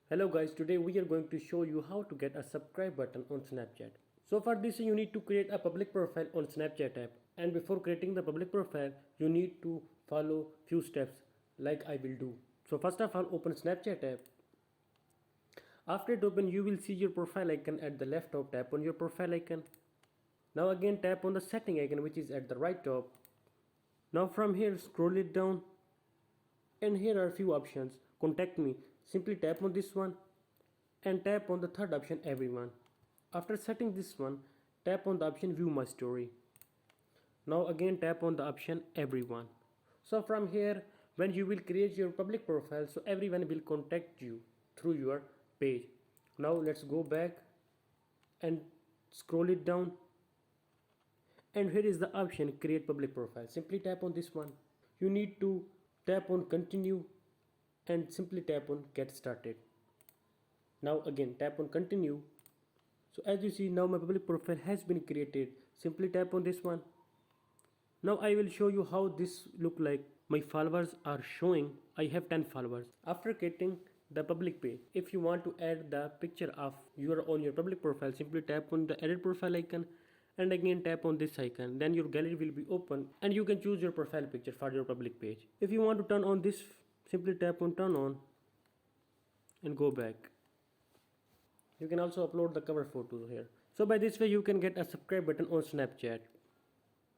Hello guys, today we are going to show you how to get a subscribe button on Snapchat. So for this you need to create a public profile on Snapchat app, and before creating the public profile you need to follow few steps like I will do. So first of all, open Snapchat app. After it open, you will see your profile icon at the left top. Tap on your profile icon. Now again tap on the setting icon which is at the right top. Now from here scroll it down, and here are few options. Contact me. Simply tap on this one and tap on the third option, everyone. After setting this one, tap on the option view my story. Now again tap on the option everyone. So from here, when you will create your public profile, so everyone will contact you through your page. Now let's go back and scroll it down, and here is the option create public profile. Simply tap on this one. You need to tap on continue and simply tap on get started. Now again tap on continue. So as you see, now my public profile has been created. Simply tap on this one. Now I will show you how this look like. My followers are showing I have 10 followers. After creating the public page, if you want to add the picture of your on your public profile, simply tap on the edit profile icon and again tap on this icon. Then your gallery will be open and you can choose your profile picture for your public page. If you want to turn on this, simply tap on turn on and go back. You can also upload the cover photos here. So by this way you can get a subscribe button on Snapchat.